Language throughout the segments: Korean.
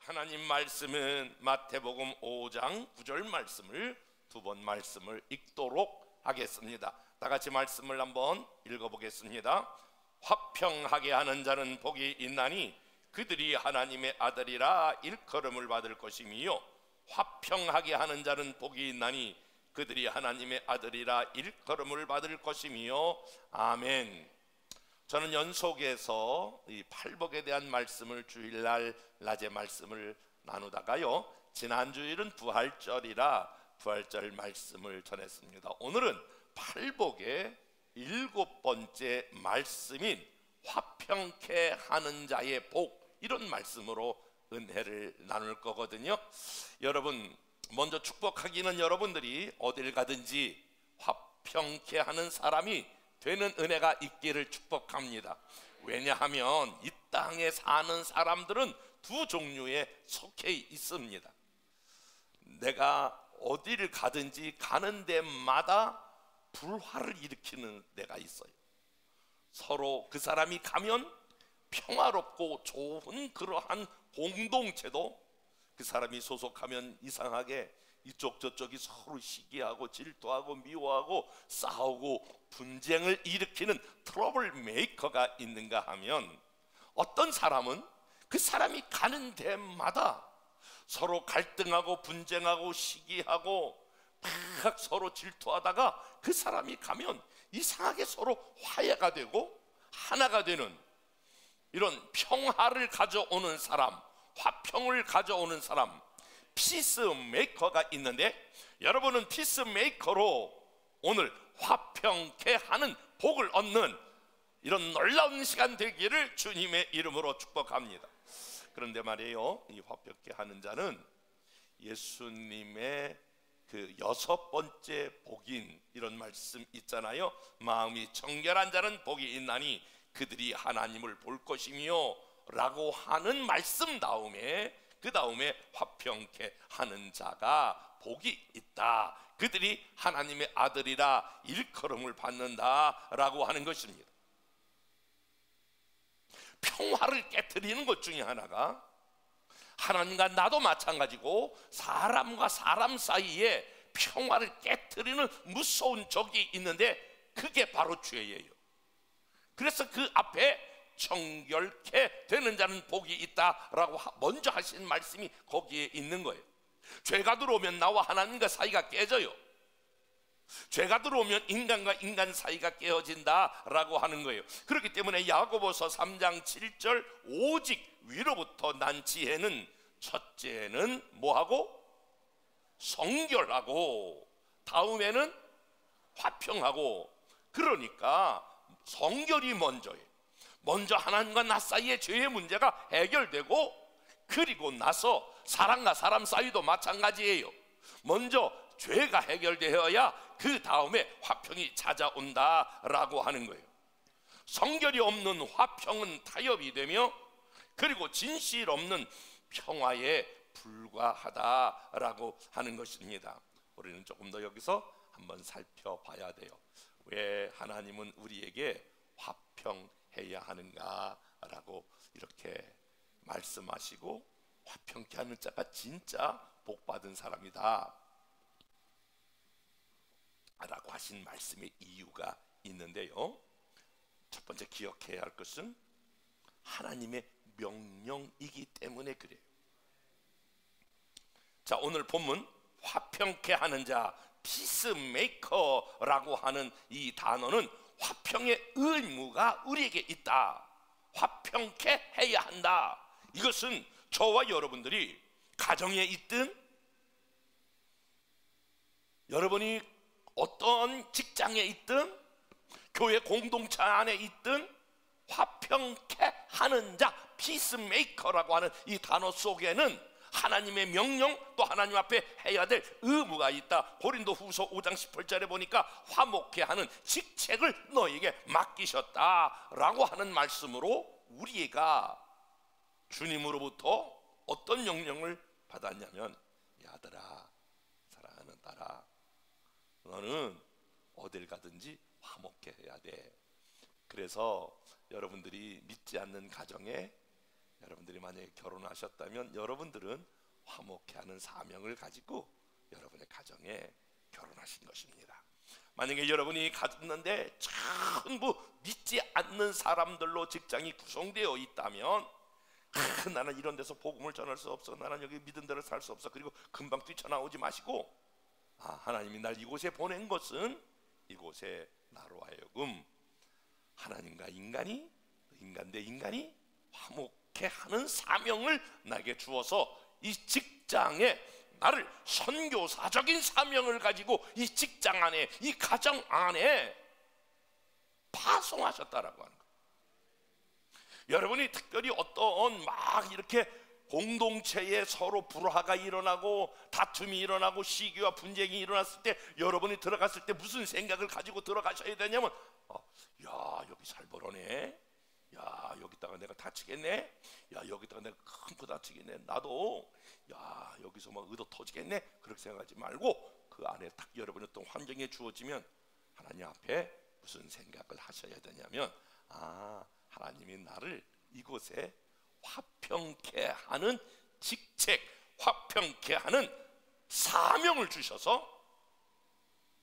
하나님 말씀은 마태복음 5장 9절 말씀을 두 번 말씀을 읽도록 하겠습니다. 다 같이 말씀을 한번 읽어보겠습니다. 화평하게 하는 자는 복이 있나니 그들이 하나님의 아들이라 일컬음을 받을 것이며, 화평하게 하는 자는 복이 있나니 그들이 하나님의 아들이라 일컬음을 받을 것이며. 아멘. 저는 연속해서 이 팔복에 대한 말씀을 주일날 낮에 말씀을 나누다가요, 지난주일은 부활절이라 부활절 말씀을 전했습니다. 오늘은 팔복의 7번째 말씀인 화평케 하는 자의 복, 이런 말씀으로 은혜를 나눌 거거든요. 여러분, 먼저 축복하기는 여러분들이 어딜 가든지 화평케 하는 사람이 되는 은혜가 있기를 축복합니다. 왜냐하면 이 땅에 사는 사람들은 두 종류에 속해 있습니다. 내가 어디를 가든지 가는 데마다 불화를 일으키는 데가 있어요. 서로 그 사람이 가면 평화롭고 좋은 그러한 공동체도 그 사람이 소속하면 이상하게 이쪽 저쪽이 서로 시기하고 질투하고 미워하고 싸우고 분쟁을 일으키는 트러블 메이커가 있는가 하면, 어떤 사람은 그 사람이 가는 데마다 서로 갈등하고 분쟁하고 시기하고 막 서로 질투하다가 그 사람이 가면 이상하게 서로 화해가 되고 하나가 되는 이런 평화를 가져오는 사람, 화평을 가져오는 사람, 피스메이커가 있는데, 여러분은 피스메이커로 오늘 화평케 하는 복을 얻는 이런 놀라운 시간 되기를 주님의 이름으로 축복합니다. 그런데 말이에요, 이 화평케 하는 자는 예수님의 그 6번째 복인, 이런 말씀 있잖아요. 마음이 정결한 자는 복이 있나니 그들이 하나님을 볼 것이며 라고 하는 말씀 다음에, 그 다음에 화평케 하는 자가 복이 있다, 그들이 하나님의 아들이라 일컬음을 받는다 라고 하는 것입니다. 평화를 깨트리는 것 중에 하나가, 하나님과 나도 마찬가지고 사람과 사람 사이에 평화를 깨트리는 무서운 적이 있는데 그게 바로 죄예요. 그래서 그 앞에 정결케 되는 자는 복이 있다라고 먼저 하신 말씀이 거기에 있는 거예요. 죄가 들어오면 나와 하나님과 사이가 깨져요. 죄가 들어오면 인간과 인간 사이가 깨어진다라고 하는 거예요. 그렇기 때문에 야고보서 3장 7절 오직 위로부터 난 지혜는 첫째는 뭐하고? 성결하고, 다음에는 화평하고. 그러니까 성결이 먼저예요. 먼저 하나님과 나 사이의 죄의 문제가 해결되고, 그리고 나서 사람과 사람 사이도 마찬가지예요. 먼저 죄가 해결되어야 그 다음에 화평이 찾아온다라고 하는 거예요. 성결이 없는 화평은 타협이 되며, 그리고 진실 없는 평화에 불과하다라고 하는 것입니다. 우리는 조금 더 여기서 한번 살펴봐야 돼요. 왜 하나님은 우리에게 화평해야 하는가라고 이렇게 말씀하시고, 화평케 하는 자가 진짜 복받은 사람이다 라고 하신 말씀의 이유가 있는데요, 첫 번째 기억해야 할 것은 하나님의 명령이기 때문에 그래요. 자, 오늘 본문 화평케 하는 자, 피스메이커라고 하는 이 단어는 화평의 의무가 우리에게 있다, 화평케 해야 한다. 이것은 저와 여러분들이 가정에 있든, 여러분이 어떤 직장에 있든, 교회 공동체 안에 있든, 화평케 하는 자, 피스메이커라고 하는 이 단어 속에는 하나님의 명령, 또 하나님 앞에 해야 될 의무가 있다. 고린도후서 5장 18절에 보니까 화목케 하는 직책을 너에게 맡기셨다라고 하는 말씀으로 우리가 주님으로부터 어떤 명령을 받았냐면, 아들아, 사랑하는 딸아, 너는 어딜 가든지 화목케 해야 돼. 그래서 여러분들이 믿지 않는 가정에 여러분들이 만약에 결혼하셨다면 여러분들은 화목케 하는 사명을 가지고 여러분의 가정에 결혼하신 것입니다. 만약에 여러분이 가졌는데 전부 믿지 않는 사람들로 직장이 구성되어 있다면 나는 이런 데서 복음을 전할 수 없어, 나는 여기 믿은 대로 살 수 없어, 그리고 금방 뛰쳐나오지 마시고, 하나님이 날 이곳에 보낸 것은 이곳에 나로 하여금 하나님과 인간이, 인간 대 인간이 화목케 하는 사명을 나에게 주어서 이 직장에 나를 선교사적인 사명을 가지고 이 직장 안에, 이 가정 안에 파송하셨다라고 하는 거예요. 여러분이 특별히 어떤 막 이렇게 공동체에 서로 불화가 일어나고 다툼이 일어나고 시기와 분쟁이 일어났을 때 여러분이 들어갔을 때 무슨 생각을 가지고 들어가셔야 되냐면, 야, 여기 살벌하네, 야, 여기다가 내가 다치겠네, 야, 여기다가 내가 큰 거 다치겠네, 나도, 야, 여기서 막 의도 터지겠네, 그렇게 생각하지 말고 그 안에 딱 여러분의 어떤 환경에 주어지면 하나님 앞에 무슨 생각을 하셔야 되냐면, 하나님이 나를 이곳에 화평케 하는 직책, 화평케 하는 사명을 주셔서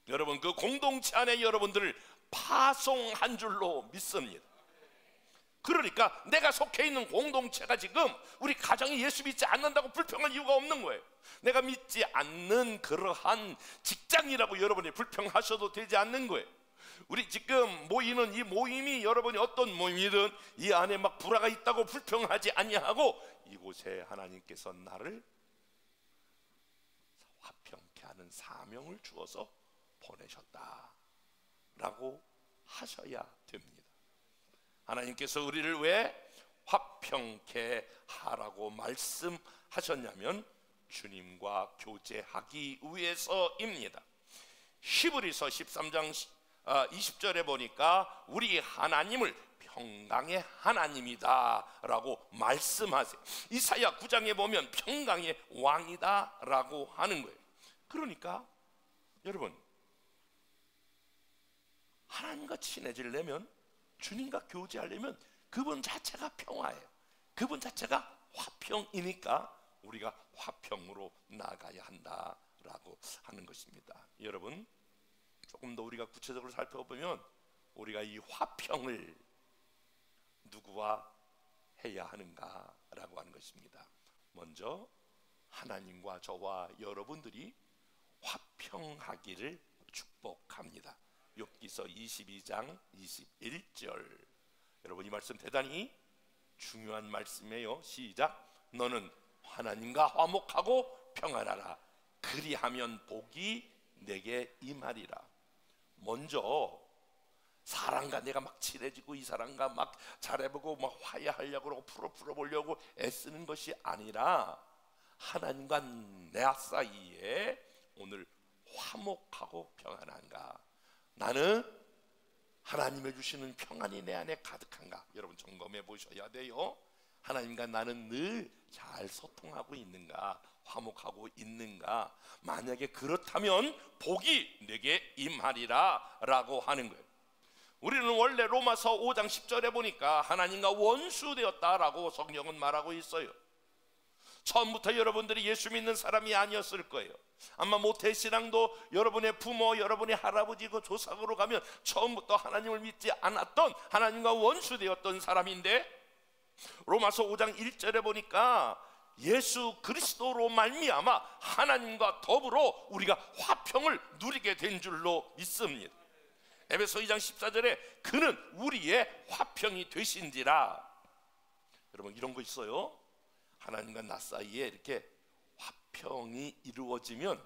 여러분 그 공동체 안에 여러분들을 파송한 줄로 믿습니다. 그러니까 내가 속해 있는 공동체가 지금 우리 가정이 예수 믿지 않는다고 불평할 이유가 없는 거예요. 내가 믿지 않는 그러한 직장이라고 여러분이 불평하셔도 되지 않는 거예요. 우리 지금 모이는 이 모임이 여러분이 어떤 모임이든 이 안에 막 불화가 있다고 불평하지 아니하고 이곳에 하나님께서 나를 화평케 하는 사명을 주어서 보내셨다라고 하셔야 됩니다. 하나님께서 우리를 왜 화평케 하라고 말씀하셨냐면 주님과 교제하기 위해서입니다. 히브리서 13장 20절에 보니까 우리 하나님을 평강의 하나님이다 라고 말씀하세요. 이사야 9장에 보면 평강의 왕이다 라고 하는 거예요. 그러니까 여러분, 하나님과 친해지려면, 주님과 교제하려면 그분 자체가 평화예요. 그분 자체가 화평이니까 우리가 화평으로 나아가야 한다라고 하는 것입니다. 여러분, 조금 더 우리가 구체적으로 살펴보면 우리가 이 화평을 누구와 해야 하는가라고 하는 것입니다. 먼저 하나님과 저와 여러분들이 화평하기를 축복합니다. 욥기서 22장 21절. 여러분, 이 말씀 대단히 중요한 말씀이에요. 시작. 너는 하나님과 화목하고 평안하라. 그리하면 복이 내게 임하리라. 먼저 사람과 내가 막 친해지고 이 사람과 막 잘해보고 막 화해하려고 그러고 풀어보려고 애쓰는 것이 아니라 하나님과 내 사이에 오늘 화목하고 평안한가, 나는 하나님의 주시는 평안이 내 안에 가득한가, 여러분 점검해 보셔야 돼요. 하나님과 나는 늘 잘 소통하고 있는가, 화목하고 있는가. 만약에 그렇다면 복이 내게 임하리라 라고 하는 거예요. 우리는 원래 로마서 5장 10절에 보니까 하나님과 원수되었다라고 성경은 말하고 있어요. 처음부터 여러분들이 예수 믿는 사람이 아니었을 거예요. 아마 모태신앙도 여러분의 부모, 여러분의 할아버지 그 조상으로 가면 처음부터 하나님을 믿지 않았던, 하나님과 원수되었던 사람인데, 로마서 5장 1절에 보니까 예수 그리스도로 말미암아 하나님과 더불어 우리가 화평을 누리게 된 줄로 믿습니다. 에베소 2장 14절에 그는 우리의 화평이 되신지라. 여러분, 이런 거 있어요. 하나님과 나 사이에 이렇게 화평이 이루어지면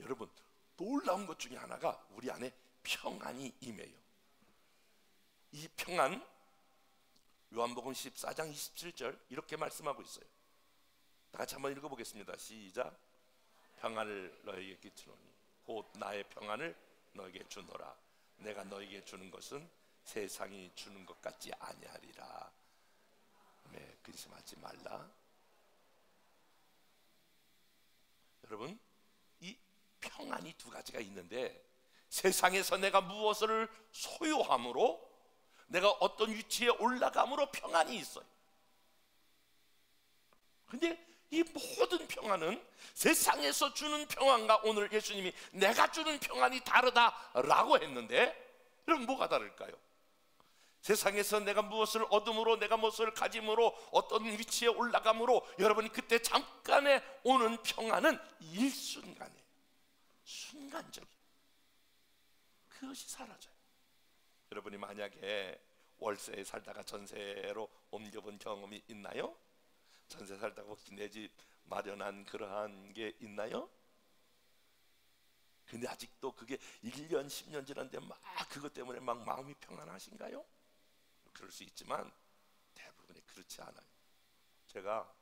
여러분, 놀라운 것 중에 하나가 우리 안에 평안이 임해요. 이 평안, 요한복음 14장 27절 이렇게 말씀하고 있어요. 다 같이 한번 읽어보겠습니다. 시작. 평안을 너에게 끼치노니 곧 나의 평안을 너에게 주노라. 내가 너에게 주는 것은 세상이 주는 것 같지 아니하리라. 네, 근심하지 말라. 여러분, 이 평안이 두 가지가 있는데, 세상에서 내가 무엇을 소유함으로, 내가 어떤 위치에 올라감으로 평안이 있어요. 근데 이 모든 평안은 세상에서 주는 평안과 오늘 예수님이 내가 주는 평안이 다르다라고 했는데, 그럼 뭐가 다를까요? 세상에서 내가 무엇을 얻음으로, 내가 무엇을 가짐으로, 어떤 위치에 올라감으로 여러분이 그때 잠깐에 오는 평안은 일순간이에요. 순간적이에요. 그것이 사라져요. 여러분이 만약에 월세에 살다가 전세로 옮겨본 경험이 있나요? 전세 살다가 혹시 내 집 마련한 그러한 게 있나요? 근데 아직도 그게 1년 10년 지났는데 막 그것 때문에 막 마음이 평안하신가요? 그럴 수 있지만 대부분이 그렇지 않아요. 제가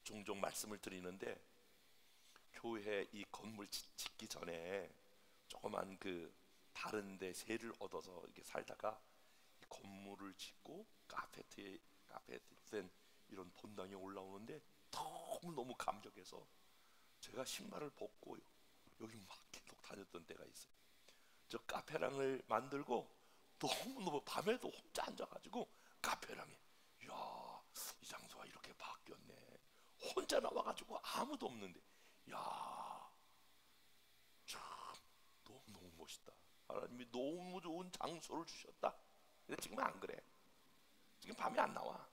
종종 말씀을 드리는데, 교회 이 건물 짓기 전에 조그만 그 다른 데 세를 얻어서 이렇게 살다가 건물을 짓고 카페트에 된 이런 본당에 올라오는데 너무 감격해서 제가 신발을 벗고 여기 막 계속 다녔던 때가 있어요. 저 카페랑을 만들고 너무 밤에도 혼자 앉아가지고 카페랑에, 이야, 이 장소가 이렇게 바뀌었네. 혼자 나와가지고 아무도 없는데, 야, 참 너무 멋있다. 하나님이 너무 좋은 장소를 주셨다. 근데 지금은 안 그래. 지금 밤에 안 나와.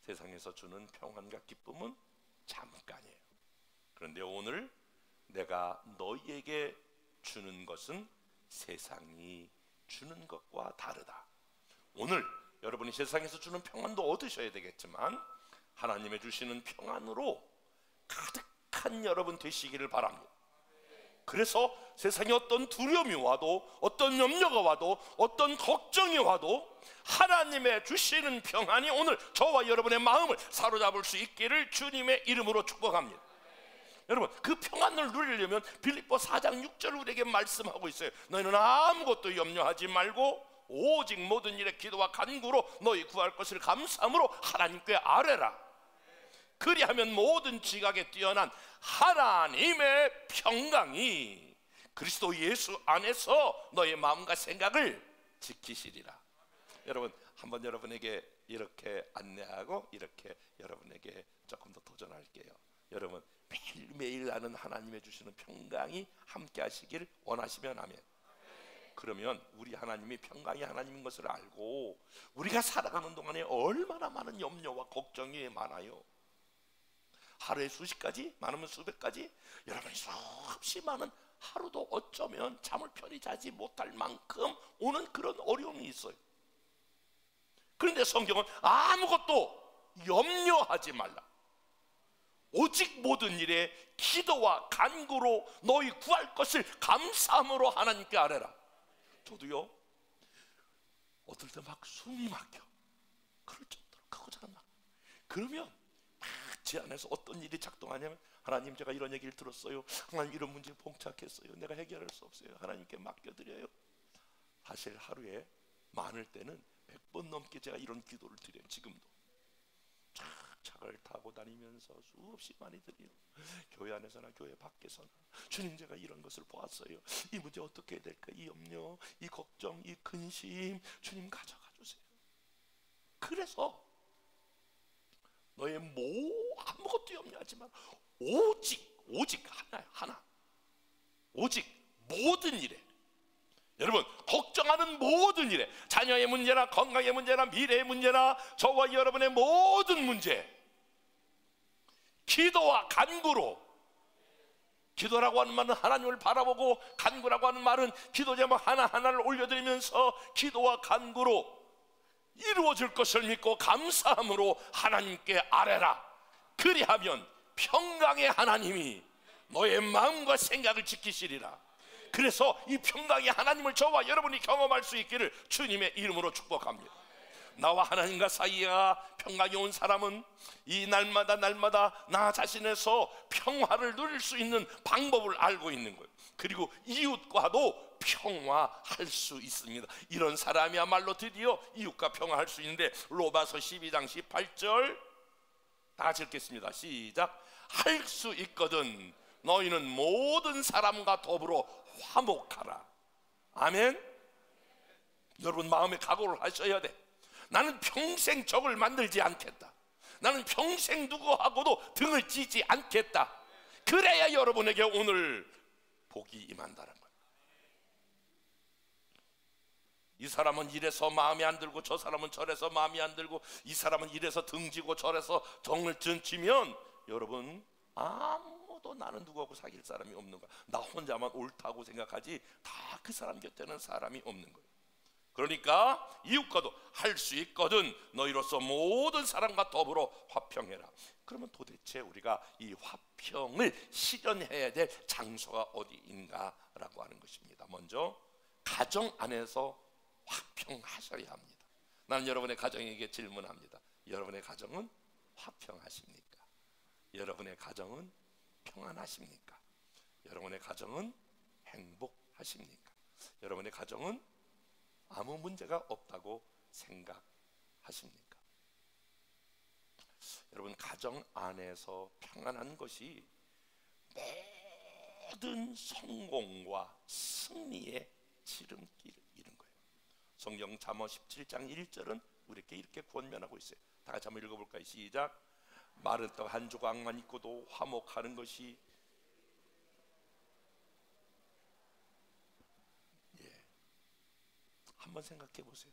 세상에서 주는 평안과 기쁨은 잠깐이에요. 그런데 오늘 내가 너희에게 주는 것은 세상이 주는 것과 다르다. 오늘 여러분이 세상에서 주는 평안도 얻으셔야 되겠지만 하나님의 주시는 평안으로 가득한 여러분 되시기를 바랍니다. 그래서 세상에 어떤 두려움이 와도, 어떤 염려가 와도, 어떤 걱정이 와도 하나님의 주시는 평안이 오늘 저와 여러분의 마음을 사로잡을 수 있기를 주님의 이름으로 축복합니다. 여러분, 그 평안을 누리려면 빌립보 4장 6절 우리에게 말씀하고 있어요. 너희는 아무것도 염려하지 말고 오직 모든 일에 기도와 간구로 너희 구할 것을 감사함으로 하나님께 아뢰라. 그리하면 모든 지각에 뛰어난 하나님의 평강이 그리스도 예수 안에서 너의 마음과 생각을 지키시리라. 여러분, 한번 여러분에게 이렇게 안내하고 이렇게 여러분에게 조금 더 도전할게요. 여러분, 매일매일 나는 하나님의 주시는 평강이 함께 하시길 원하시면 아멘. 그러면 우리 하나님이 평강이 하나님인 것을 알고 우리가 살아가는 동안에 얼마나 많은 염려와 걱정이 많아요. 하루에 수십 가지, 많으면 수백 가지, 여러분이 수없이 많은, 하루도 어쩌면 잠을 편히 자지 못할 만큼 오는 그런 어려움이 있어요. 그런데 성경은 아무것도 염려하지 말라. 오직 모든 일에 기도와 간구로 너희 구할 것을 감사함으로 하나님께 아뢰라. 저도요, 어떨 때 막 숨이 막혀. 그럴 정도로 크고 작은 막. 그러면 제 안에서 어떤 일이 작동하냐면, 하나님, 제가 이런 얘기를 들었어요. 하나님, 이런 문제에 봉착했어요. 내가 해결할 수 없어요. 하나님께 맡겨드려요. 사실 하루에 많을 때는 100번 넘게 제가 이런 기도를 드려요. 지금도 차를 타고 다니면서 수없이 많이 드려요. 교회 안에서나 교회 밖에서나, 주님, 제가 이런 것을 보았어요. 이 문제 어떻게 해야 될까? 이 염려, 이 걱정, 이 근심, 주님 가져가 주세요. 그래서 너의 아무것도 염려하지 마. 오직 하나. 오직 모든 일에, 여러분, 걱정하는 모든 일에, 자녀의 문제나 건강의 문제나 미래의 문제나 저와 여러분의 모든 문제, 기도와 간구로. 기도라고 하는 말은 하나님을 바라보고, 간구라고 하는 말은 기도 제목 하나하나를 올려드리면서 기도와 간구로 이루어질 것을 믿고 감사함으로 하나님께 아뢰라. 그리하면 평강의 하나님이 너의 마음과 생각을 지키시리라. 그래서 이 평강의 하나님을 저와 여러분이 경험할 수 있기를 주님의 이름으로 축복합니다. 나와 하나님과 사이가 평강이 온 사람은 이 날마다 나 자신에서 평화를 누릴 수 있는 방법을 알고 있는 거예요. 그리고 이웃과도 평화할 수 있습니다. 이런 사람이야말로 드디어 이웃과 평화할 수 있는데, 로마서 12장 18절 다 같이 읽겠습니다. 시작. 할 수 있거든 너희는 모든 사람과 더불어 화목하라. 아멘. 여러분 마음의 각오를 하셔야 돼. 나는 평생 적을 만들지 않겠다. 나는 평생 누구하고도 등을 지지 않겠다. 그래야 여러분에게 오늘 복이 임한다는 거예요. 이 사람은 이래서 마음에 안 들고 저 사람은 저래서 마음에 안 들고 이 사람은 이래서 등지고 저래서 등을 던지면 여러분 아무도 나는 누구하고 사귈 사람이 없는 거야. 나 혼자만 옳다고 생각하지 다 그 사람 곁에는 사람이 없는 거예요. 그러니까 이웃과도 할 수 있거든 너희로서 모든 사람과 더불어 화평해라. 그러면 도대체 우리가 이 화평을 실현해야 될 장소가 어디인가라고 하는 것입니다. 먼저 가정 안에서 화평하셔야 합니다. 나는 여러분의 가정에게 질문합니다. 여러분의 가정은 화평하십니까? 여러분의 가정은 평안하십니까? 여러분의 가정은 행복하십니까? 여러분의 가정은 아무 문제가 없다고 생각하십니까? 여러분 가정 안에서 평안한 것이 모든 성공과 승리의 지름길인 거예요. 성경 잠언 17장 1절은 우리에게 이렇게 권면하고 있어요. 다 같이 한번 읽어볼까요? 시작. 마른 떡 한 조각만 있고도 화목하는 것이 한번 생각해 보세요.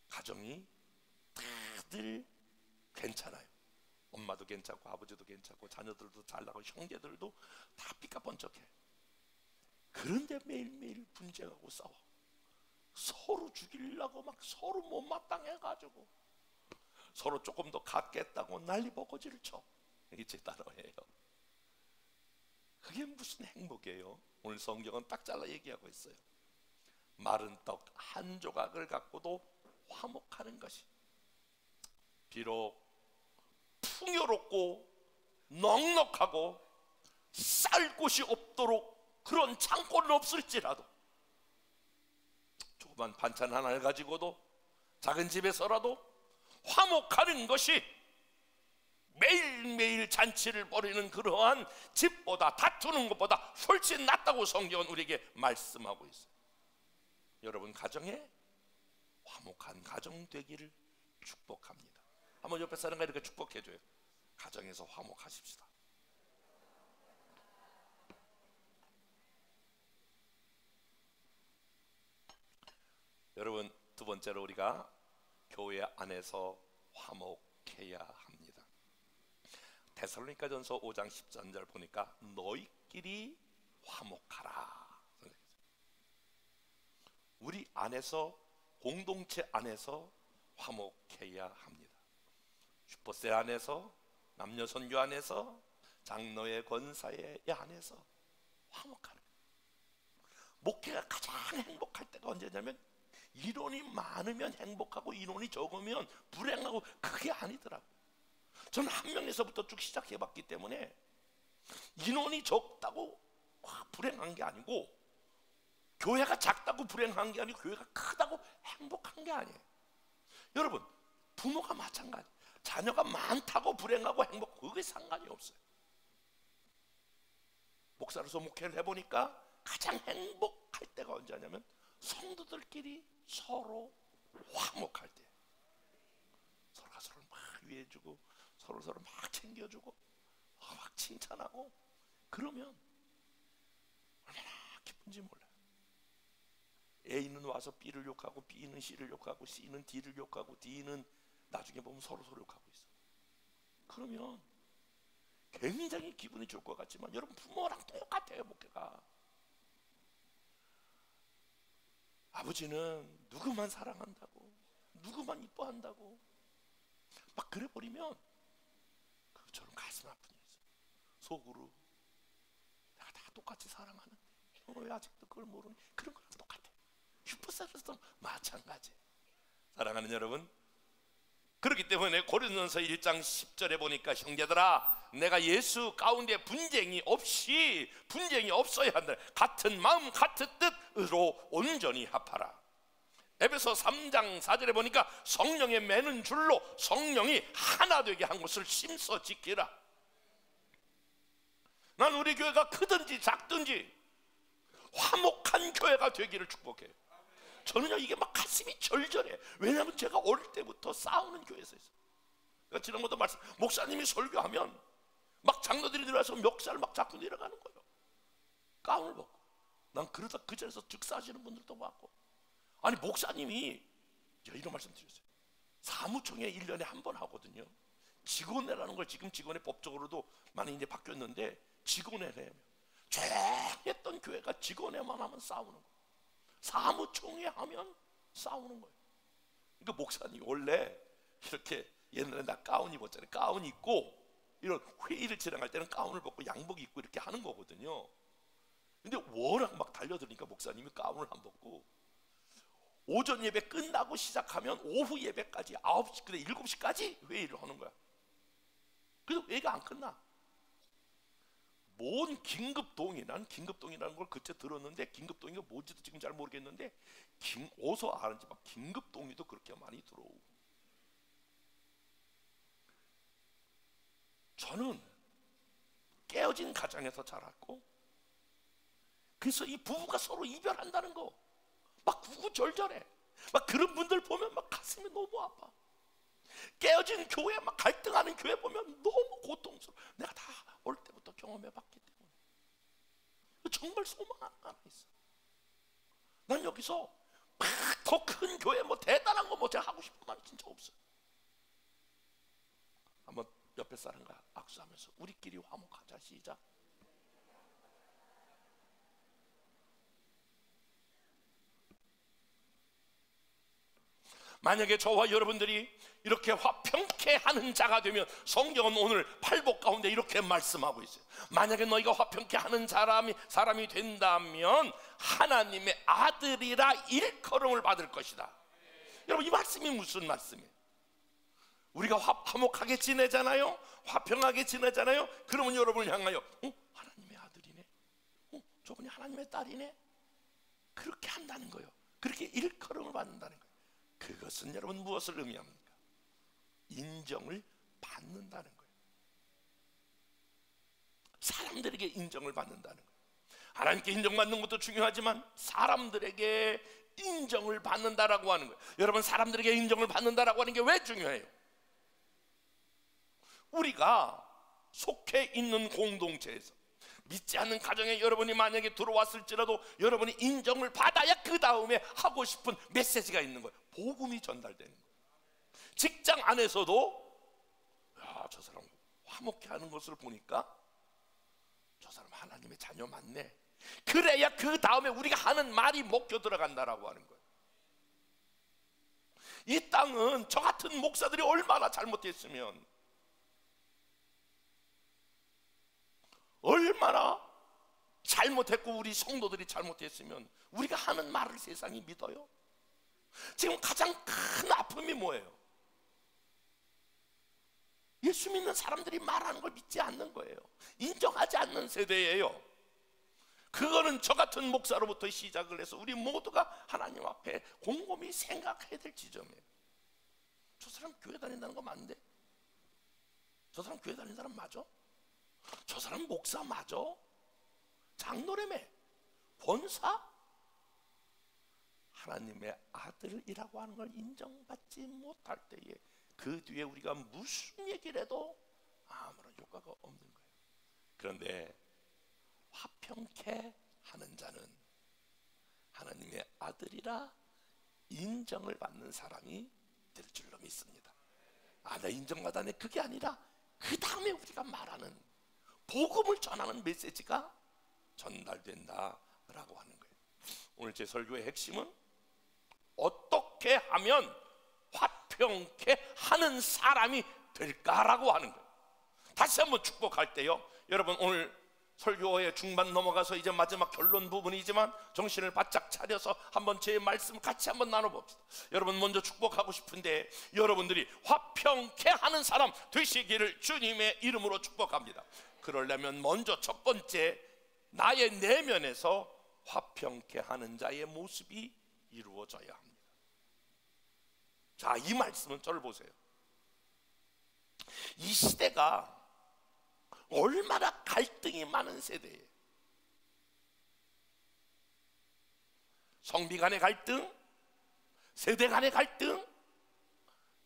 가정이 다들 괜찮아요. 엄마도 괜찮고 아버지도 괜찮고 자녀들도 잘나고 형제들도 다 삐까번쩍해. 그런데 매일매일 분쟁하고 싸워. 서로 죽이려고 막 서로 못마땅해가지고 서로 조금 더 갖겠다고 난리 버거지를 쳐. 이게 제 단어예요. 그게 무슨 행복이에요? 오늘 성경은 딱 잘라 얘기하고 있어요. 마른 떡 한 조각을 갖고도 화목하는 것이 비록 풍요롭고 넉넉하고 쌀 곳이 없도록 그런 창고는 없을지라도 조그만 반찬 하나를 가지고도 작은 집에서라도 화목하는 것이 매일매일 잔치를 벌이는 그러한 집보다 다투는 것보다 훨씬 낫다고 성경은 우리에게 말씀하고 있어요. 여러분 가정에 화목한 가정 되기를 축복합니다. 한번 옆에 사람과 이렇게 축복해줘요. 가정에서 화목하십시다. 여러분 두 번째로 우리가 교회 안에서 화목해야 합니다. 데살로니가전서 5장 13절 보니까 너희끼리 화목하라. 우리 안에서 공동체 안에서 화목해야 합니다. 슈퍼셀 안에서 남녀 선교 안에서 장로의 권사의 안에서 화목하는 목회가 가장 행복할 때가 언제냐면 인원이 많으면 행복하고 인원이 적으면 불행하고 그게 아니더라고. 저는 한 명에서부터 쭉 시작해봤기 때문에 인원이 적다고 불행한 게 아니고 교회가 작다고 불행한 게 아니고 교회가 크다고 행복한 게 아니에요. 여러분 부모가 마찬가지. 자녀가 많다고 불행하고 행복 그게 상관이 없어요. 목사로서 목회를 해보니까 가장 행복할 때가 언제냐면 성도들끼리 서로 화목할 때 서로가 서로를 막 위해주고 서로를 막 챙겨주고 막 칭찬하고 그러면 얼마나 기쁜지 몰라요. A는 와서 B를 욕하고 B는 C를 욕하고 C는 D를 욕하고 D는 나중에 보면 서로 욕하고 있어. 그러면 굉장히 기분이 좋을 것 같지만 여러분 부모랑 똑같아요. 목회가 아버지는 누구만 사랑한다고 누구만 이뻐한다고 막 그래버리면 그처럼 가슴 아픈 일이죠. 속으로 내가 다 똑같이 사랑하는데 왜 아직도 그걸 모르니? 그런 거랑 똑같아. 슈퍼셀에서도 마찬가지. 사랑하는 여러분, 그렇기 때문에 고린도전서 1장 10절에 보니까 형제들아 내가 예수 가운데 분쟁이 없어야 한다. 같은 마음 같은 뜻으로 온전히 합하라. 에베소 3장 4절에 보니까 성령의 매는 줄로 성령이 하나 되게 한 것을 심써 지키라. 난 우리 교회가 크든지 작든지 화목한 교회가 되기를 축복해요. 저는요 이게 막 가슴이 절절해. 왜냐하면 제가 어릴 때부터 싸우는 교회에서 있어요. 그러니까 지난번도 말씀, 목사님이 설교하면 막 장로들이 들어와서 멱살 막 잡고 내려가는 거예요. 가운을 벗고. 난 그러다 그 자리에서 즉사하시는 분들도 봤고, 아니 목사님이, 제가 이런 말씀 드렸어요. 사무총회 1년에 한 번 하거든요. 직원회라는 걸 지금 직원회 법적으로도 많이 이제 바뀌었는데, 직원회래요. 조용했던 교회가 직원회만 하면 싸우는 거예요. 사무총회 하면 싸우는 거예요. 그러니까 목사님 원래 이렇게, 옛날에 나 가운 입었잖아요. 가운 입고 이런 회의를 진행할 때는 가운을 벗고 양복 입고 이렇게 하는 거거든요. 근데 워낙 막 달려드니까 목사님이 가운을 안 벗고 오전 예배 끝나고 시작하면 오후 예배까지 9시, 그래 7시까지 회의를 하는 거야. 그래서 회의가 안 끝나. 뭔 긴급동의, 난 긴급동의라는 걸 그때 들었는데 긴급동의가 뭔지도 지금 잘 모르겠는데, 어디서 아는지 막 긴급동의도 그렇게 많이 들어오고. 저는 깨어진 가정에서 자랐고, 그래서 이 부부가 서로 이별한다는 거 막 구구절절해. 막 그런 분들 보면 막 가슴이 너무 아파. 깨어진 교회, 막 갈등하는 교회 보면 너무 고통스러워. 내가 다 어릴 때부터 경험해봤기 때문에 정말 소망 하나 있어. 난 여기서 막 더 큰 교회, 뭐 대단한 거 뭐 제가 하고 싶은 말이 진짜 없어요. 한번 옆에 사람과 악수하면서 우리끼리 화목하자. 시작. 만약에 저와 여러분들이 이렇게 화평케 하는 자가 되면, 성경은 오늘 팔복 가운데 이렇게 말씀하고 있어요. 만약에 너희가 화평케 하는 사람이 된다면 하나님의 아들이라 일컬음을 받을 것이다. 여러분, 이 말씀이 무슨 말씀이에요? 우리가 화목하게 지내잖아요. 화평하게 지내잖아요. 그러면 여러분을 향하여 하나님의 아들이네, 저분이 하나님의 딸이네, 그렇게 한다는 거예요. 그렇게 일컬음을 받는다는 거예요. 그것은 여러분 무엇을 의미합니까? 인정을 받는다는 거예요. 사람들에게 인정을 받는다는 거예요. 하나님께 인정받는 것도 중요하지만 사람들에게 인정을 받는다라고 하는 거예요. 여러분, 사람들에게 인정을 받는다라고 하는 게 왜 중요해요? 우리가 속해 있는 공동체에서, 믿지 않는 가정에 여러분이 만약에 들어왔을지라도 여러분이 인정을 받아야 그 다음에 하고 싶은 메시지가 있는 거예요. 복음이 전달되는 거예요. 직장 안에서도, 야, 저 사람 화목해 하는 것을 보니까 저 사람 하나님의 자녀 맞네. 그래야 그 다음에 우리가 하는 말이 먹혀 들어간다라고 하는 거예요. 이 땅은 저 같은 목사들이 얼마나 잘못했으면, 얼마나 잘못했고 우리 성도들이 잘못했으면 우리가 하는 말을 세상이 믿어요? 지금 가장 큰 아픔이 뭐예요? 예수 믿는 사람들이 말하는 걸 믿지 않는 거예요. 인정하지 않는 세대예요. 그거는 저 같은 목사로부터 시작을 해서 우리 모두가 하나님 앞에 곰곰이 생각해야 될 지점이에요. 저 사람 교회 다닌다는 거 맞는데? 저 사람 교회 다니는 사람 맞아? 저 사람 목사 맞아? 장로라며? 권사? 하나님의 아들이라고 하는 걸 인정받지 못할 때에 그 뒤에 우리가 무슨 얘기를 해도 아무런 효과가 없는 거예요. 그런데 화평케 하는 자는 하나님의 아들이라 인정을 받는 사람이 될 줄로 믿습니다. 나 인정받았네, 그게 아니라 그 다음에 우리가 말하는 복음을 전하는 메시지가 전달된다라고 하는 거예요. 오늘 제 설교의 핵심은 어떻게 하면 화평케 하는 사람이 될까라고 하는 거예요. 다시 한번 축복할 때요, 여러분, 오늘 설교의 중반 넘어가서 이제 마지막 결론 부분이지만 정신을 바짝 차려서 한번 제 말씀 같이 한번 나눠봅시다. 여러분, 먼저 축복하고 싶은데 여러분들이 화평케 하는 사람 되시기를 주님의 이름으로 축복합니다. 그러려면 먼저 첫 번째, 나의 내면에서 화평케 하는 자의 모습이 이루어져야 합니다. 자, 이 말씀은 저를 보세요. 이 시대가 얼마나 갈등이 많은 세대예요. 성비 간의 갈등, 세대 간의 갈등,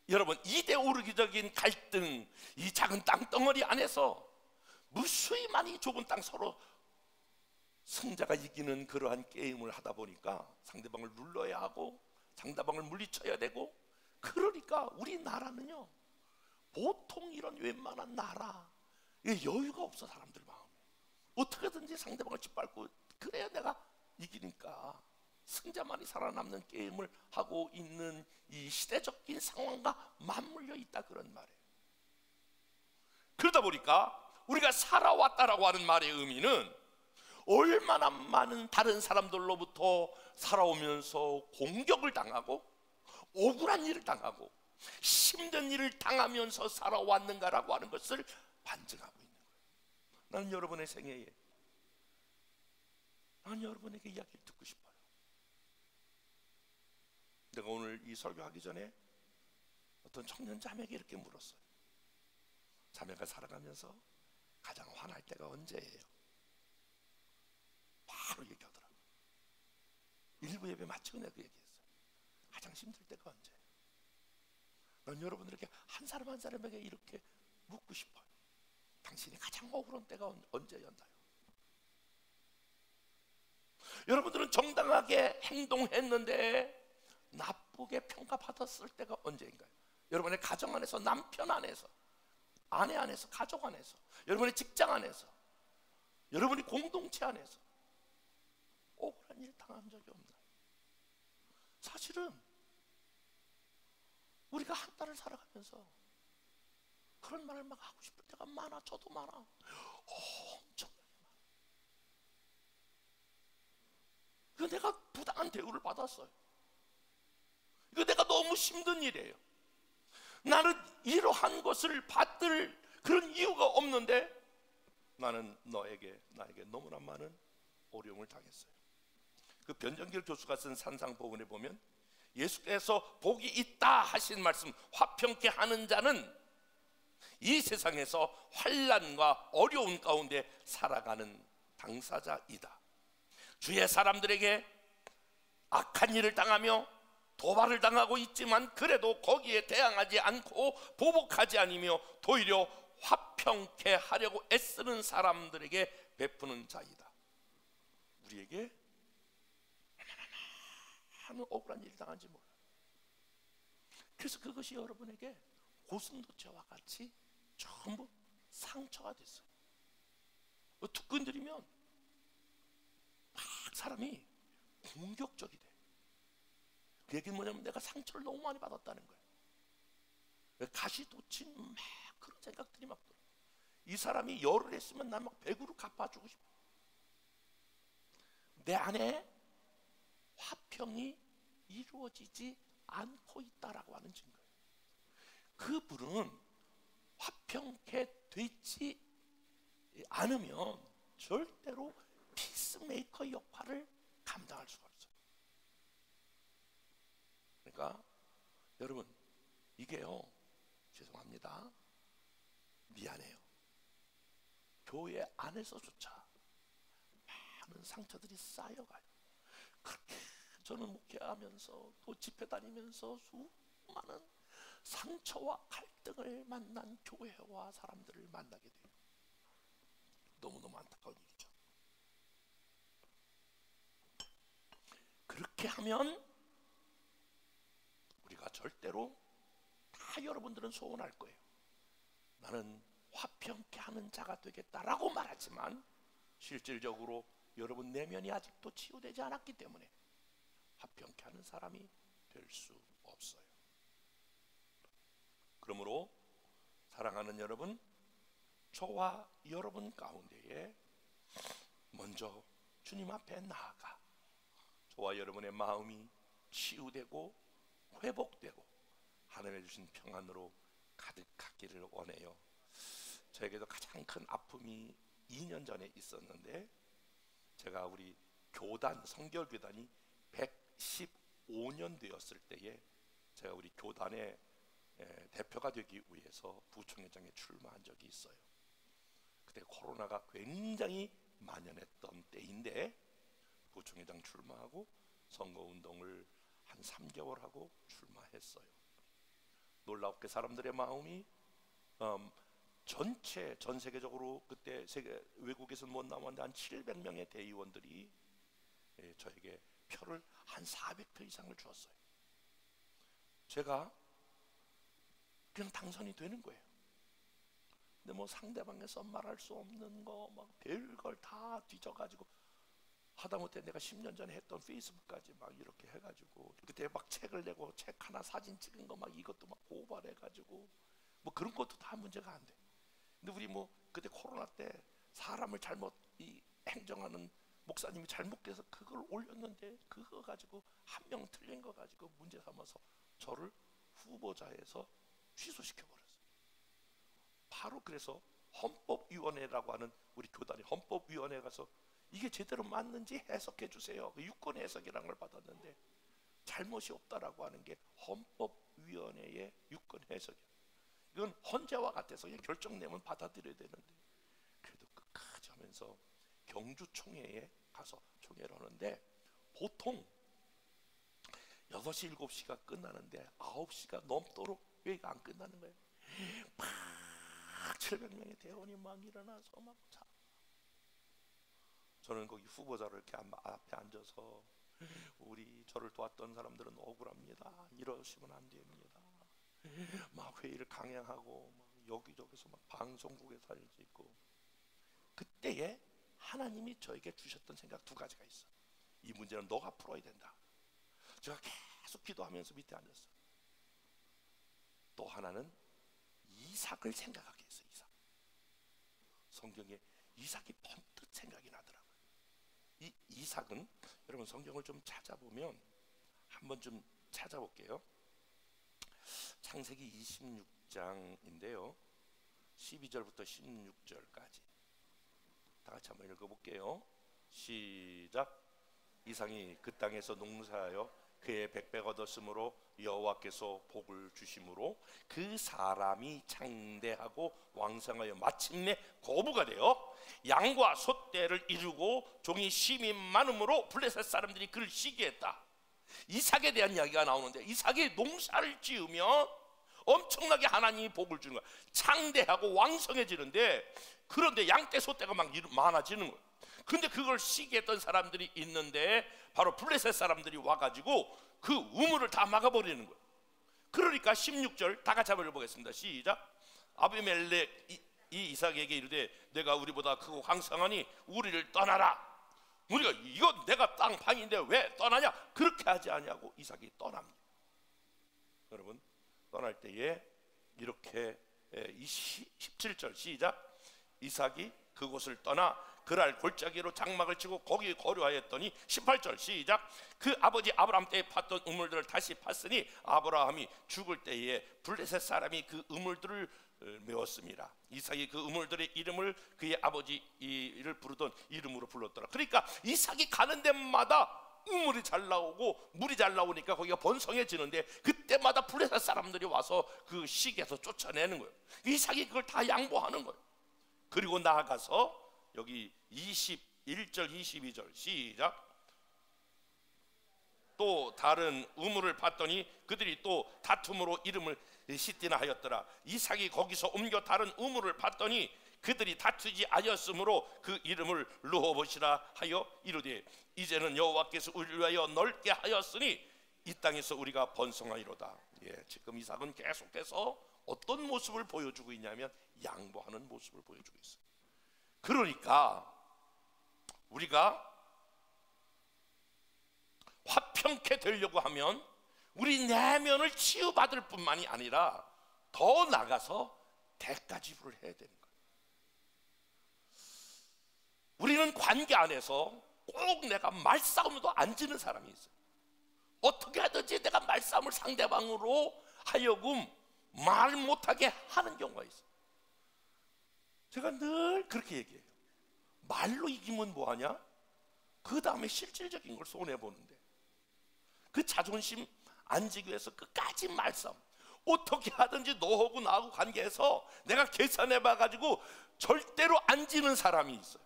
여러분 이데올로기적인 갈등, 이 작은 땅덩어리 안에서 무수히 많이 좁은 땅 서로 승자가 이기는 그러한 게임을 하다 보니까 상대방을 눌러야 하고 상대방을 물리쳐야 되고, 그러니까 우리나라는요 보통 이런 웬만한 나라 여유가 없어. 사람들 마음에 어떻게든지 상대방을 짓밟고 그래야 내가 이기니까 승자만이 살아남는 게임을 하고 있는 이 시대적인 상황과 맞물려 있다, 그런 말이에요. 그러다 보니까 우리가 살아왔다라고 하는 말의 의미는 얼마나 많은 다른 사람들로부터 살아오면서 공격을 당하고 억울한 일을 당하고 힘든 일을 당하면서 살아왔는가라고 하는 것을 반증하고 있는 거예요. 나는 여러분의 생애에, 나는 여러분에게 이야기를 듣고 싶어요. 내가 오늘 이 설교하기 전에 어떤 청년 자매에게 이렇게 물었어요. 자매가 살아가면서 가장 화날 때가 언제예요? 바로 얘기하더라고요. 일부 예배 마치고 내가 그 얘기했어요. 가장 힘들 때가 언제예요? 난 여러분들에게 한 사람 한 사람에게 이렇게 묻고 싶어요. 당신이 가장 억울한 때가 언제였나요? 여러분들은 정당하게 행동했는데 나쁘게 평가받았을 때가 언제인가요? 여러분의 가정 안에서, 남편 안에서, 아내 안에서, 가족 안에서, 여러분의 직장 안에서, 여러분이 공동체 안에서 억울한 일 당한 적이 없나요? 사실은 우리가 한 달을 살아가면서 그런 말을 막 하고 싶을 때가 많아. 저도 많아. 엄청나게 많아. 이거 내가 부당한 대우를 받았어요. 이거 내가 너무 힘든 일이에요. 나는 이러한 것을 받을 그런 이유가 없는데 나는 나에게 너무나 많은 어려움을 당했어요. 그 변정길 교수가 쓴 산상보훈에 보면 예수께서 복이 있다 하신 말씀, 화평케 하는 자는 이 세상에서 환난과 어려운 가운데 살아가는 당사자이다. 주의 사람들에게 악한 일을 당하며 도발을 당하고 있지만 그래도 거기에 대항하지 않고 보복하지 않으며 도리어 화평케 하려고 애쓰는 사람들에게 베푸는 자이다. 우리에게 얼마나 억울한 일을 당한지 몰라요. 그래서 그것이 여러분에게 고슴도치와 같이 전부 상처가 됐어요. 툭 건드리면 막 사람이 공격적이 돼. 그 얘기는 뭐냐면 내가 상처를 너무 많이 받았다는 거예요. 가시 돋친 막 그런 생각들이 막 들어. 이 사람이 열을 했으면 난 막 100으로 갚아주고 싶어. 내 안에 화평이 이루어지지 않고 있다라고 하는 증거예요. 그분은 화평케 되지 않으면 절대로 피스메이커 역할을 감당할 수가 없어요. 그러니까 여러분, 이게요, 죄송합니다, 미안해요, 교회 안에서조차 많은 상처들이 쌓여가요. 그렇게 저는 목회하면서 또 집회 다니면서 수많은 상처와 갈등을 만난 교회와 사람들을 만나게 돼요. 너무너무 안타까운 일이죠. 그렇게 하면 우리가 절대로 다 여러분들은 소원할 거예요. 나는 화평케 하는 자가 되겠다라고 말하지만 실질적으로 여러분 내면이 아직도 치유되지 않았기 때문에 화평케 하는 사람이 될 수 없어요. 그러므로 사랑하는 여러분, 저와 여러분 가운데에 먼저 주님 앞에 나아가 저와 여러분의 마음이 치유되고 회복되고 하나님의 주신 평안으로 가득하기를 원해요. 저에게도 가장 큰 아픔이 2년 전에 있었는데, 제가 우리 교단, 성결교단이 115년 되었을 때에 제가 우리 교단의 대표가 되기 위해서 부총회장에 출마한 적이 있어요. 그때 코로나가 굉장히 만연했던 때인데 부총회장 출마하고 선거운동을 한 3개월 하고 출마했어요. 놀랍게 사람들의 마음이 전 세계적으로 그때 외국에서는 못 나왔는데 한 700명의 대의원들이 저에게 표를 한 400표 이상을 주었어요. 제가 그냥 당선이 되는 거예요. 근데 뭐 상대방에서 말할 수 없는 거 막 별걸 다 뒤져가지고 하다못해 내가 10년 전에 했던 페이스북까지 막 이렇게 해가지고 그때 막 책을 내고 책 하나 사진 찍은 거 막 이것도 막 고발해가지고 뭐 그런 것도 다 문제가 안 돼. 근데 우리 뭐 그때 코로나 때 사람을 잘못 행정하는 목사님이 잘못해서 그걸 올렸는데 그거 가지고 한 명 틀린 거 가지고 문제 삼아서 저를 후보자에서 취소시켜버렸어요. 바로 그래서 헌법위원회라고 하는 우리 교단의 헌법위원회에 가서 이게 제대로 맞는지 해석해 주세요. 유권 해석이라는 걸 받았는데 잘못이 없다라고 하는 게 헌법위원회의 유권 해석이에요. 이건 헌재와 같아서 그냥 결정 내면 받아들여야 되는데 그래도 끝까지 하면서 경주총회에 가서 총회를 하는데 보통 6시, 7시가 끝나는데 9시가 넘도록 회의가 안 끝나는 거예요. 막 700명의 대원이 막 일어나서 막 자. 저는 거기 후보자로 이렇게 앞에 앉아서 우리 저를 도왔던 사람들은 억울합니다. 이러시면 안 됩니다. 막 회의를 강행하고 막 여기저기서 막 방송국에 사진 찍고 그때에 하나님이 저에게 주셨던 생각 두 가지가 있어. 이 문제는 너가 풀어야 된다. 제가 계속 기도하면서 밑에 앉았어요. 또 하나는 이삭을 생각하게 했어요. 이삭. 성경에 이삭이 번뜩 생각이 나더라고요. 이 이삭은 여러분 성경을 좀 찾아보면 한번 좀 찾아볼게요. 창세기 26장인데요 12절부터 16절까지 다 같이 한번 읽어볼게요. 시작. 이삭이 그 땅에서 농사하여 그의 백백 얻었으므로 여호와께서 복을 주심으로 그 사람이 창대하고 왕성하여 마침내 거부가 되어 양과 소떼를 이루고 종이 심이 많음으로 블레셋 사람들이 그를 시기했다. 이삭에 대한 이야기가 나오는데 이삭이 농사를 지으면 엄청나게 하나님이 복을 주는 거야. 창대하고 왕성해지는데 그런데 양떼 소떼가 막 많아지는 거야. 근데 그걸 시기했던 사람들이 있는데 바로 블레셋 사람들이 와가지고 그 우물을 다 막아버리는 거예요. 그러니까 16절 다 같이 한번 읽어보겠습니다. 시작. 아비멜렉 이 이삭에게 이르되 내가 우리보다 크고 강성하니 우리를 떠나라. 우리가 이거 내가 땅 방인데 왜 떠나냐? 그렇게 하지 아니하고 이삭이 떠납니다. 여러분 떠날 때에 이렇게 17절 시작. 이삭이 그곳을 떠나 그랄 골짜기로 장막을 치고 거기 거류하였더니 18절 시작. 그 아버지 아브라함 때에 팠던 우물들을 다시 팠으니 아브라함이 죽을 때에 블레셋 사람이 그 우물들을 메웠습니다. 이삭이 그 우물들의 이름을 그의 아버지를 부르던 이름으로 불렀더라. 그러니까 이삭이 가는 데마다 우물이 잘 나오고 물이 잘 나오니까 거기가 번성해지는데 그때마다 블레셋 사람들이 와서 그 시기에서 쫓아내는 거예요. 이삭이 그걸 다 양보하는 거예요. 그리고 나아가서 여기 21절 22절 시작. 또 다른 우물을 봤더니 그들이 또 다툼으로 이름을 시띠나 하였더라. 이삭이 거기서 옮겨 다른 우물을 봤더니 그들이 다투지 아니었으므로 그 이름을 르호봇이라 하여 이르되 이제는 여호와께서 우리를 위하여 넓게 하였으니 이 땅에서 우리가 번성하리로다. 지금 이삭은 계속해서 어떤 모습을 보여주고 있냐면 양보하는 모습을 보여주고 있어요. 그러니까 우리가 화평케 되려고 하면 우리 내면을 치유받을 뿐만이 아니라 더 나가서 대가 지불을 해야 되는 거예요. 우리는 관계 안에서 꼭 내가 말싸움도 안 지는 사람이 있어요. 어떻게 하든지 내가 말싸움을 상대방으로 하여금 말 못하게 하는 경우가 있어요. 제가 늘 그렇게 얘기해요. 말로 이기면 뭐하냐? 그 다음에 실질적인 걸 손해보는데 그 자존심 안 지기 위해서 끝까지 말싸움. 어떻게 하든지 너하고 나하고 관계해서 내가 계산해봐가지고 절대로 안 지는 사람이 있어요.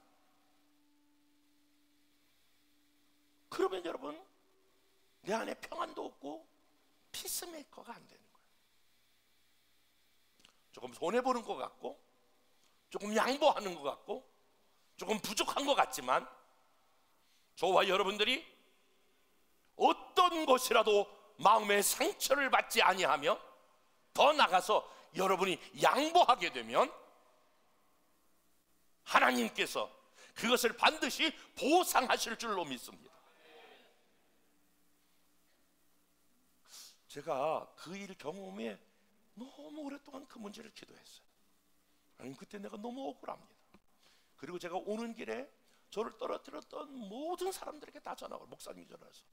그러면 여러분 내 안에 평안도 없고 피스메이커가 안 되는 거예요. 조금 손해보는 것 같고, 조금 양보하는 것 같고, 조금 부족한 것 같지만, 저와 여러분들이 어떤 것이라도 마음의 상처를 받지 아니하며, 더 나가서 여러분이 양보하게 되면 하나님께서 그것을 반드시 보상하실 줄로 믿습니다. 제가 그 일 경험에 너무 오랫동안 그 문제를 기도했어요. 하나님, 그때 내가 너무 억울합니다. 그리고 제가 오는 길에 저를 떨어뜨렸던 모든 사람들에게 다 전화를, 목사님이 전화해서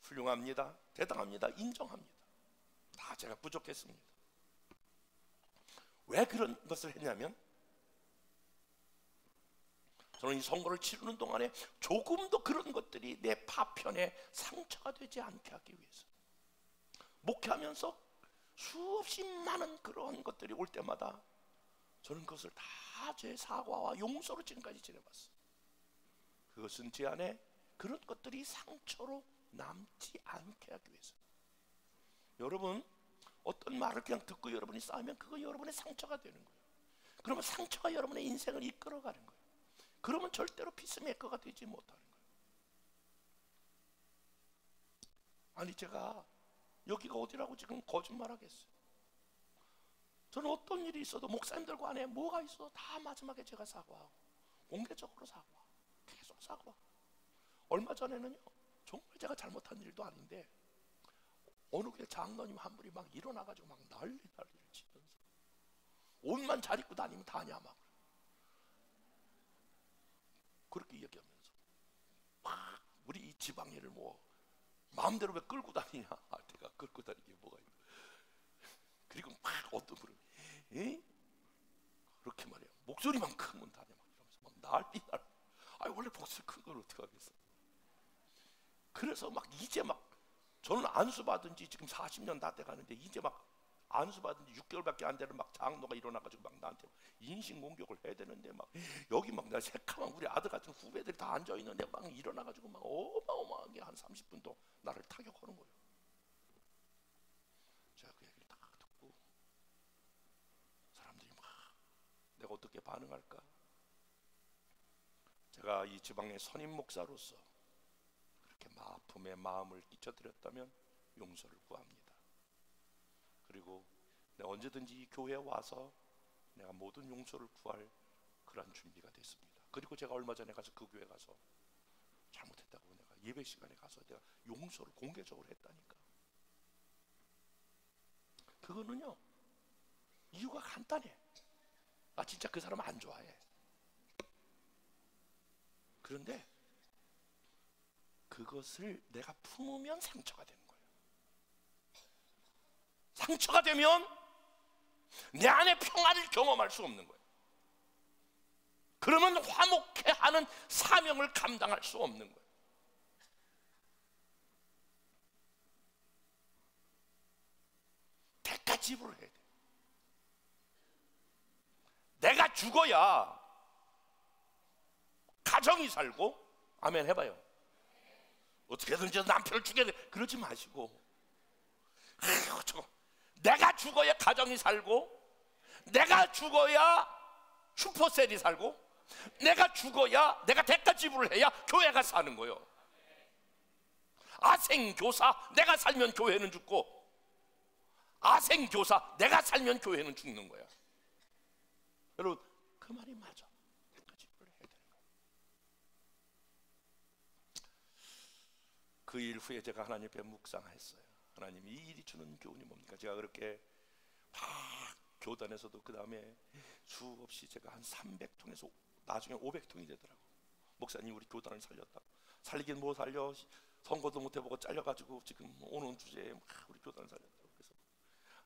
훌륭합니다, 대단합니다, 인정합니다. 다 제가 부족했습니다. 왜 그런 것을 했냐면, 저는 이 선거를 치르는 동안에 조금도 그런 것들이 내 파편에 상처가 되지 않게 하기 위해서, 목회하면서 수없이 많은 그런 것들이 올 때마다 저는 그것을 다 제 사과와 용서로 지금까지 지내봤어요. 그것은 제 안에 그런 것들이 상처로 남지 않게 하기 위해서. 여러분, 어떤 말을 그냥 듣고 여러분이 싸우면 그거 여러분의 상처가 되는 거예요. 그러면 상처가 여러분의 인생을 이끌어가는 거예요. 그러면 절대로 피스메이커가 되지 못하는 거예요. 아니, 제가 여기가 어디라고 지금 거짓말하겠어요? 저는 어떤 일이 있어도 목사님들과 안에 뭐가 있어도 다 마지막에 제가 사과하고, 공개적으로 사과하고, 계속 사과하고. 얼마 전에는요, 정말 제가 잘못한 일도 아닌데 어느 교회 장로님 한 분이 막 일어나가지고 막 난리를 치면서 옷만 잘 입고 다니면 다냐 막 그렇게 얘기하면서 막 우리 이 지방인을 뭐 마음대로 왜 끌고 다니냐, 내가 끌고 다니게 뭐가 있나. 그리고 막 어떤 분은 그렇게 말해요. 목소리만 크면 다냐 막 이러면서 막 난리. 원래 목소리 큰 걸 어떻게 하겠어. 그래서 막 이제 막 저는 안수 받은 지 지금 40년 다 돼가는데, 이제 막 안수 받은 지 6개월밖에 안 되는 막 장로가 일어나가지고 막 나한테 인신 공격을 해야 되는데, 막 여기 막 나 새카만 우리 아들 같은 후배들이 다 앉아 있는데 막 일어나가지고 막 어마어마하게 한 30분 또 나를 타격하는 거예요. 제가 그 얘기를 다 듣고 사람들이 막 내가 어떻게 반응할까? 제가 이 지방의 선임 목사로서 그렇게 아픔의 마음을 끼쳐드렸다면 용서를 구합니다. 그리고 내가 언제든지 이 교회에 와서 내가 모든 용서를 구할 그런 준비가 됐습니다. 그리고 제가 얼마 전에 가서 그 교회 가서 잘못했다고 내가 예배 시간에 가서 내가 용서를 공개적으로 했다니까. 그거는요, 이유가 간단해. 나 진짜 그 사람 안 좋아해. 그런데 그것을 내가 품으면 상처가 되는 거예요. 상처가 되면 내 안에 평안을 경험할 수 없는 거예요. 그러면 화목해 하는 사명을 감당할 수 없는 거예요. 대가 지불을 해야 돼. 내가 죽어야 가정이 살고, 아멘 해봐요. 어떻게든지 남편을 죽여야 돼, 그러지 마시고, 내가 죽어야 가정이 살고, 내가 죽어야 슈퍼셀이 살고, 내가 죽어야 내가 대가 지불을 해야 교회가 사는 거예요. 아생교사, 내가 살면 교회는 죽고, 아생교사, 내가 살면 교회는 죽는 거야. 여러분, 그 말이 맞아. 대가 지불을 해야 되는 거야. 그 일 후에 제가 하나님 앞에 묵상했어요. 하나님, 이 일이 주는 교훈이 뭡니까? 제가 그렇게 막 교단에서도 그 다음에 수없이 제가 한 300통에서 나중에 500통이 되더라고. 목사님, 우리 교단을 살렸다. 살리긴 뭐 살려, 선거도 못 해보고 잘려가지고 지금 오는 주제에 막 우리 교단을 살렸다고. 그래서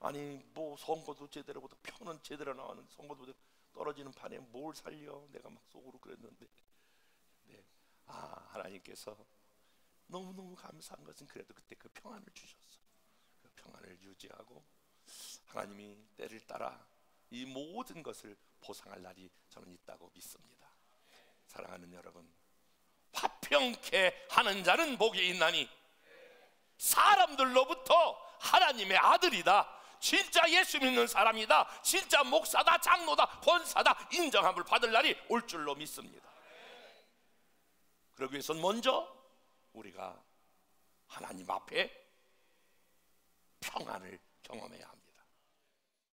아니 뭐 선거도 제대로 보다 표는 제대로 나왔는데 선거도 떨어지는 판에 뭘 살려, 내가 막 속으로 그랬는데, 네, 하나님께서 너무너무 감사한 것은 그래도 그때 그 평안을 주셨어. 그 평안을 유지하고 하나님이 때를 따라 이 모든 것을 보상할 날이 저는 있다고 믿습니다. 사랑하는 여러분, 화평케 하는 자는 복이 있나니 사람들로부터 하나님의 아들이다, 진짜 예수 믿는 사람이다, 진짜 목사다, 장로다, 권사다 인정함을 받을 날이 올 줄로 믿습니다. 그러기 위해서는 먼저 우리가 하나님 앞에 평안을 경험해야 합니다.